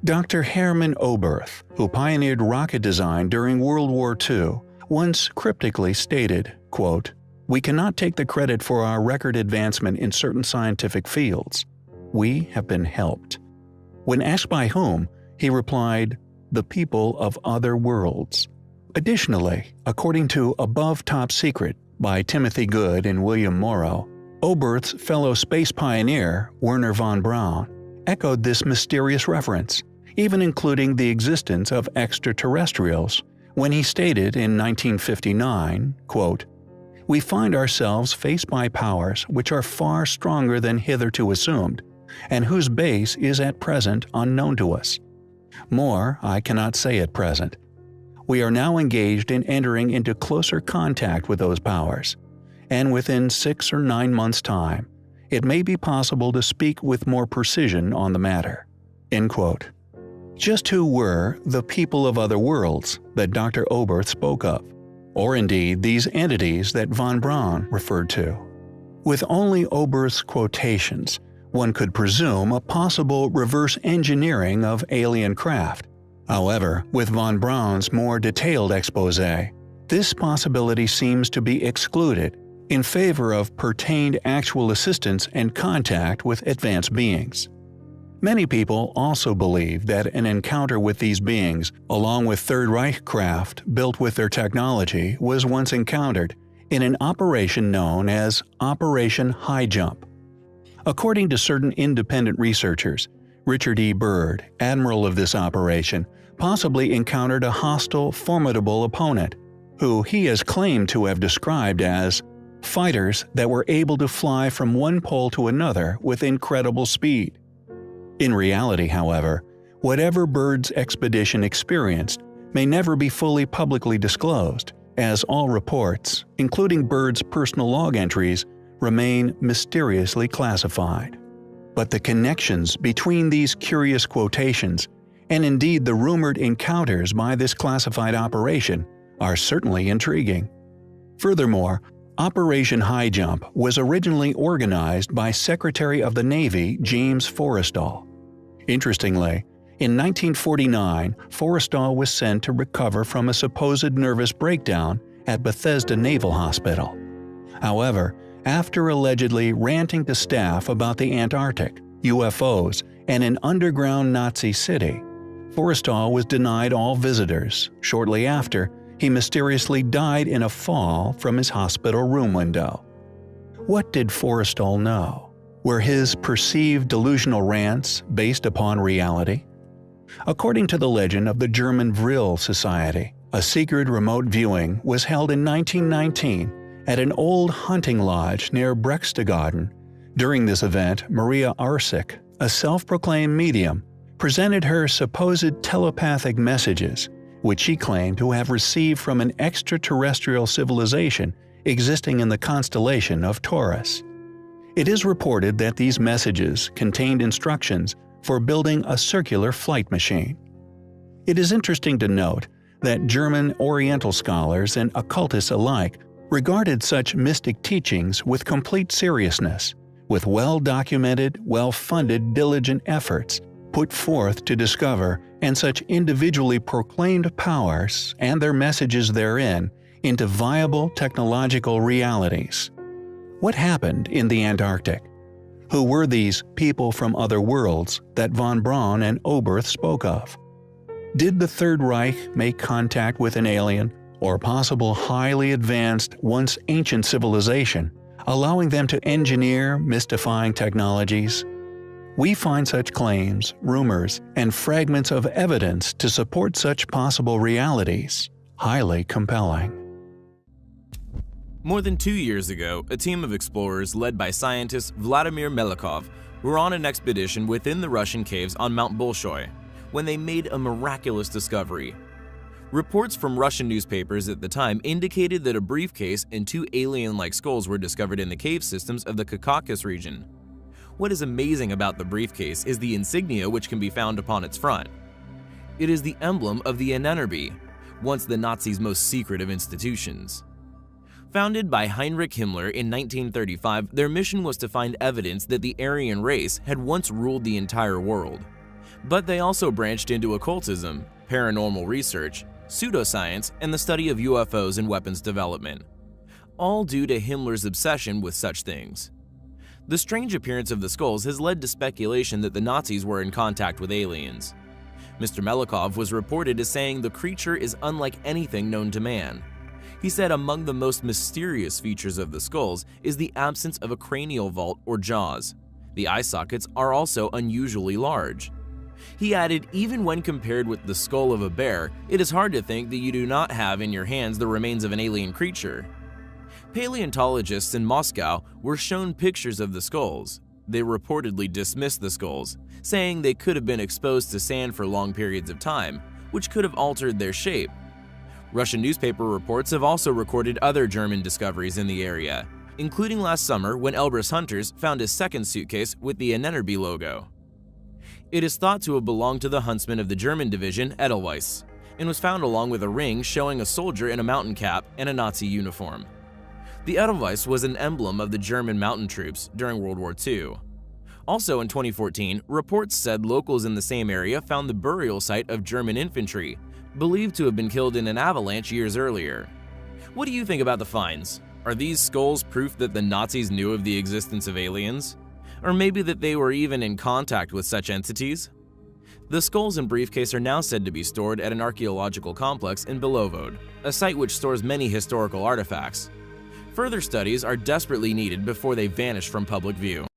Dr. Hermann Oberth, who pioneered rocket design during World War II, once cryptically stated, quote, "We cannot take the credit for our record advancement in certain scientific fields. We have been helped." When asked by whom, he replied, "The people of other worlds." Additionally, according to Above Top Secret by Timothy Good and William Morrow, Oberth's fellow space pioneer, Wernher von Braun, echoed this mysterious reference, even including the existence of extraterrestrials, when he stated in 1959, quote, "We find ourselves faced by powers which are far stronger than hitherto assumed, and whose base is at present unknown to us. More I cannot say at present. We are now engaged in entering into closer contact with those powers, and within 6 or 9 months' time, it may be possible to speak with more precision on the matter." End quote. Just who were the people of other worlds that Dr. Oberth spoke of, or indeed these entities that von Braun referred to? With only Oberth's quotations, one could presume a possible reverse engineering of alien craft. However, with von Braun's more detailed exposé, this possibility seems to be excluded in favor of pertained actual assistance and contact with advanced beings. Many people also believe that an encounter with these beings, along with Third Reich craft built with their technology, was once encountered in an operation known as Operation High Jump. According to certain independent researchers, Richard E. Byrd, admiral of this operation, possibly encountered a hostile, formidable opponent, who he has claimed to have described as fighters that were able to fly from one pole to another with incredible speed. In reality, however, whatever Byrd's expedition experienced may never be fully publicly disclosed, as all reports, including Byrd's personal log entries, remain mysteriously classified. But the connections between these curious quotations, and indeed the rumored encounters by this classified operation, are certainly intriguing. Furthermore, Operation High Jump was originally organized by Secretary of the Navy James Forrestal. Interestingly, in 1949, Forrestal was sent to recover from a supposed nervous breakdown at Bethesda Naval Hospital. However, after allegedly ranting to staff about the Antarctic, UFOs, and an underground Nazi city, Forrestal was denied all visitors. Shortly after, he mysteriously died in a fall from his hospital room window. What did Forrestal know? Were his perceived delusional rants based upon reality? According to the legend of the German Vril Society, a secret remote viewing was held in 1919 at an old hunting lodge near Berchtesgaden. During this event, Maria Arsic, a self-proclaimed medium, presented her supposed telepathic messages, which she claimed to have received from an extraterrestrial civilization existing in the constellation of Taurus. It is reported that these messages contained instructions for building a circular flight machine. It is interesting to note that German Oriental scholars and occultists alike regarded such mystic teachings with complete seriousness, with well-documented, well-funded, diligent efforts put forth to discover and such individually proclaimed powers and their messages therein into viable technological realities. What happened in the Antarctic? Who were these people from other worlds that von Braun and Oberth spoke of? Did the Third Reich make contact with an alien or possible highly advanced, once ancient civilization, allowing them to engineer mystifying technologies? We find such claims, rumors, and fragments of evidence to support such possible realities highly compelling. More than 2 years ago, a team of explorers led by scientist Vladimir Melikov were on an expedition within the Russian caves on Mount Bolshoi when they made a miraculous discovery. Reports from Russian newspapers at the time indicated that a briefcase and 2 alien-like skulls were discovered in the cave systems of the Caucasus region. What is amazing about the briefcase is the insignia which can be found upon its front. It is the emblem of the NNRB, once the Nazis' most secret of institutions. Founded by Heinrich Himmler in 1935, their mission was to find evidence that the Aryan race had once ruled the entire world. But they also branched into occultism, paranormal research, pseudoscience, and the study of UFOs and weapons development, all due to Himmler's obsession with such things. The strange appearance of the skulls has led to speculation that the Nazis were in contact with aliens. Mr. Melikov was reported as saying the creature is unlike anything known to man. He said among the most mysterious features of the skulls is the absence of a cranial vault or jaws. The eye sockets are also unusually large. He added, even when compared with the skull of a bear, it is hard to think that you do not have in your hands the remains of an alien creature. Paleontologists in Moscow were shown pictures of the skulls. They reportedly dismissed the skulls, saying they could have been exposed to sand for long periods of time, which could have altered their shape. Russian newspaper reports have also recorded other German discoveries in the area, including last summer when Elbrus hunters found a second suitcase with the Ahnenerbe logo. It is thought to have belonged to the huntsman of the German division Edelweiss, and was found along with a ring showing a soldier in a mountain cap and a Nazi uniform. The Edelweiss was an emblem of the German mountain troops during World War II. Also in 2014, reports said locals in the same area found the burial site of German infantry, believed to have been killed in an avalanche years earlier. What do you think about the finds? Are these skulls proof that the Nazis knew of the existence of aliens? Or maybe that they were even in contact with such entities? The skulls and briefcase are now said to be stored at an archaeological complex in Belovod, a site which stores many historical artifacts. Further studies are desperately needed before they vanish from public view.